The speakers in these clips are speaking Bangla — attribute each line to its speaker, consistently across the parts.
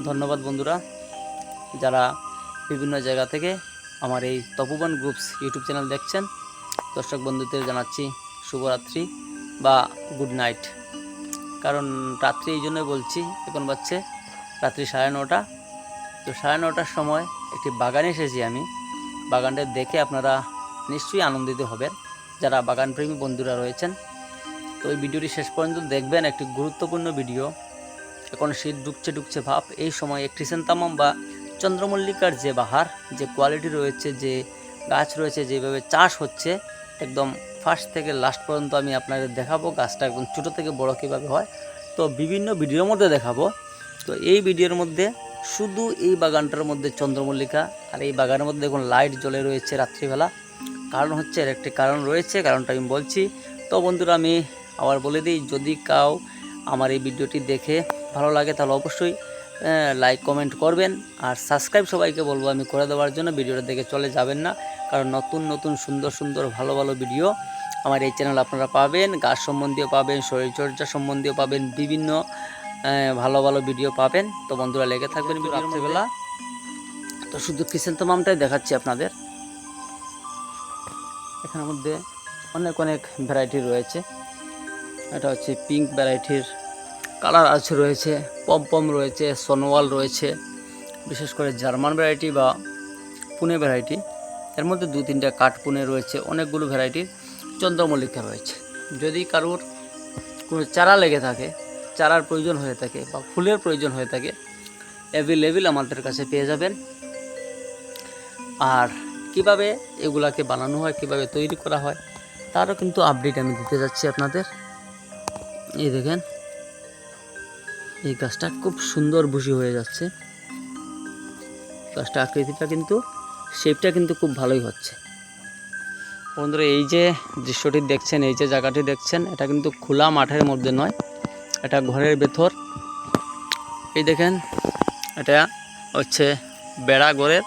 Speaker 1: ধন্যবাদ বন্ধুরা, যারা বিভিন্ন জায়গা থেকে আমার এই তপোবন গ্রুপস ইউটিউব চ্যানেল দেখছেন। দর্শক বন্ধুদের জানাচ্ছি শুভরাত্রি বা গুড নাইট। কারণ রাত্রি এই জন্যই বলছি, এখন বাজছে রাত্রি 9:30। তো 9:30টার সময় একটি বাগানে এসেছি আমি। বাগানটা দেখে আপনারা নিশ্চয়ই আনন্দিত হবেন, যারা বাগানপ্রেমী বন্ধুরা রয়েছেন। তো এই ভিডিওটি শেষ পর্যন্ত দেখবেন, একটি গুরুত্বপূর্ণ ভিডিও। এখন শীত ঢুকছে ভাব, এই সময় ক্রিসেন্থামাম বা চন্দ্রমল্লিকার যে বাহার, যে কোয়ালিটি রয়েছে, যে গাছ রয়েছে, যেভাবে চাষ হচ্ছে, একদম ফার্স্ট থেকে লাস্ট পর্যন্ত আমি আপনাদের দেখাবো। গাছটা একদম ছোটো থেকে বড় কীভাবে হয়, তো বিভিন্ন ভিডিওর মধ্যে দেখাবো। তো এই ভিডিওর মধ্যে শুধু এই বাগানটার মধ্যে চন্দ্রমল্লিকা, আর এই বাগানের মধ্যে দেখুন লাইট জ্বলে রয়েছে রাত্রিবেলা। কারণ হচ্ছে, এর একটি কারণ রয়েছে, কারণটা আমি বলছি। তো বন্ধুরা, আমি আবার বলে দিই, যদি কাউ আমার এই ভিডিওটি দেখে ভালো লাগে তাহলে অবশ্যই লাইক কমেন্ট করবেন, আর সাবস্ক্রাইব সবাইকে বলবো আমি করে দেওয়ার জন্য। ভিডিওটা দেখে চলে যাবেন না, কারণ নতুন নতুন সুন্দর সুন্দর ভালো ভালো ভিডিও আমার এই চ্যানেল আপনারা পাবেন। গাছ সম্বন্ধীয় পাবেন, শরীরচর্চা সম্বন্ধীয় পাবেন, বিভিন্ন ভালো ভালো ভিডিও পাবেন। তো বন্ধুরা লেগে থাকবেন রাত্রিবেলা। তো শুধু ক্রিসেন্থামামটাই দেখাচ্ছি আপনাদের। এখানের মধ্যে অনেক অনেক ভ্যারাইটি রয়েছে। এটা হচ্ছে পিঙ্ক ভ্যারাইটির কালার আছে, রয়েছে পম রয়েছে, সনোয়াল রয়েছে, বিশেষ করে জার্মান ভ্যারাইটি বা পুনে ভ্যারাইটি। এর মধ্যে 2-3টা কাঠ পুনে রয়েছে, অনেকগুলো ভ্যারাইটির চন্দ্রমল্লিকা রয়েছে। যদি কারোর কোনো চারা লেগে থাকে, চারার প্রয়োজন হয়ে থাকে বা ফুলের প্রয়োজন হয়ে থাকে, অ্যাভেলেবেল আমাদের কাছে পেয়ে যাবেন। আর কিভাবে এগুলাকে বানানো হয়, কিভাবে তৈরি করা হয়, তারও কিন্তু আপডেট আমি দিতে যাচ্ছি আপনাদের। এই দেখেন, এই গাছটা খুব সুন্দর বুশি হয়ে যাচ্ছে। গাছটা আকৃতিটা কিন্তু, শেপটা কিন্তু খুব ভালোই হচ্ছে। বন্ধুরা, এই যে দৃশ্যটি দেখছেন, এই যে জায়গাটি দেখছেন, এটা কিন্তু খোলা মাঠের মধ্যে নয়, এটা ঘরের ভেতর। এই দেখেন, এটা হচ্ছে বেড়া ঘরের,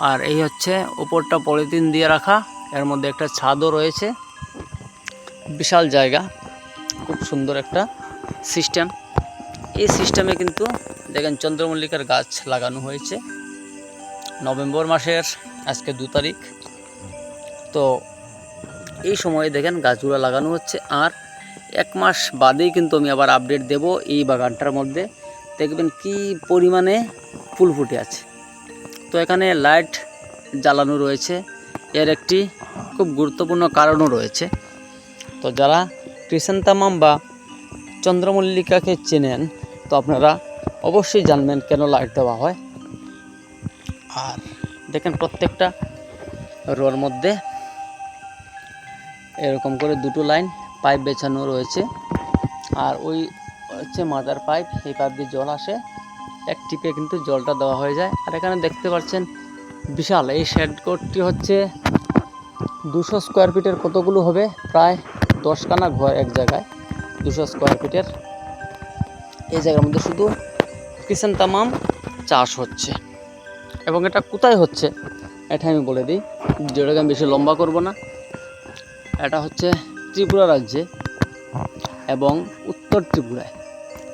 Speaker 1: আর এই হচ্ছে উপরটা পলিথিন দিয়ে রাখা, এর মধ্যে একটা ছাদও রয়েছে। বিশাল জায়গা, খুব সুন্দর একটা সিস্টেম। এই সিস্টেমে কিন্তু দেখেন চন্দ্রমল্লিকার গাছ লাগানো হয়েছে নভেম্বর মাসের আজকে 2 তারিখ। তো এই সময়ে দেখেন গাছগুলো লাগানো হচ্ছে, আর 1 মাস বাদেই কিন্তু আমি আবার আপডেট দেব। এই বাগানটার মধ্যে দেখবেন কি পরিমাণে ফুল ফুটে আছে। তো এখানে লাইট জ্বালানো রয়েছে, এর একটি খুব গুরুত্বপূর্ণ কারণও রয়েছে। তো যারা ক্রিসেন্থামাম বা চন্দ্রমল্লিকাকে চেনেন, তো আপনারা অবশ্যই জানবেন কেন লাইট দেওয়া হয়। আর দেখেন প্রত্যেকটা রোর মধ্যে এরকম করে 2টো লাইন পাইপ বেছানো রয়েছে, আর ওই হচ্ছে মাদার পাইপ, এই পাইপ দিয়ে জল আসে, এক টিপে কিন্তু জলটা দেওয়া হয়ে যায়। আর এখানে দেখতে পাচ্ছেন বিশাল এই শেড কোটটি হচ্ছে 200 স্কোয়ার ফিটের, কতগুলো হবে, প্রায় 10 খানা ঘর এক জায়গায়, 200 স্কোয়ার ফিটের। এই জায়গার মধ্যে শুধু ক্রিসেন্থামাম চাষ হচ্ছে। এবং এটা কোথায় হচ্ছে এটা আমি বলে দিই, যেটাকে আমি বেশি লম্বা করব না। এটা হচ্ছে ত্রিপুরা রাজ্যে এবং উত্তর ত্রিপুরায়।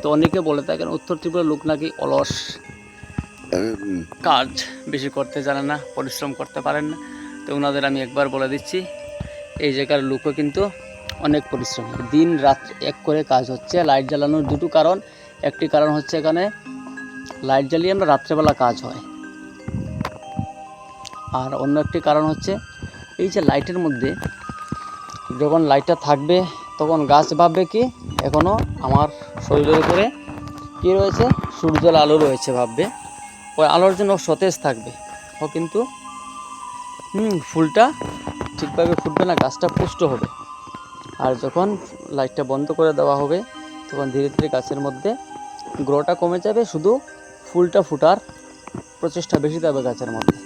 Speaker 1: তো অনেকে বলে থাকেন উত্তর ত্রিপুরার লোক নাকি অলস, কাজ বেশি করতে জানে না, পরিশ্রম করতে পারেন না। তো ওনাদের আমি একবার বলে দিচ্ছি, এই জায়গার লোকও কিন্তু অনেক পরিশ্রম, দিন রাত এক করে কাজ হচ্ছে। লাইট জ্বালানোর 2টো কারণ, একটি কারণ হচ্ছে এখানে লাইট জ্বালিয়ে আমরা রাত্রেবেলা কাজ হয়, আর অন্য একটি কারণ হচ্ছে এই যে লাইটের মধ্যে যখন লাইটটা থাকবে তখন গাছ ভাববে কি এখনও আমার শরীরের উপরে কী রয়েছে, সূর্যের আলো রয়েছে ভাববে, ওই আলোর জন্য সতেজ থাকবে। ও কিন্তু ফুলটা ঠিকভাবে ফুটবে না, গাছটা পুষ্ট হবে। আর যখন লাইটটা বন্ধ করে দেওয়া হবে তখন ধীরে ধীরে গাছের মধ্যে গ্রোটা কমে যাবে, শুধু ফুলটা ফুটার প্রচেষ্টা বেশি থাকবে গাছের মধ্যে।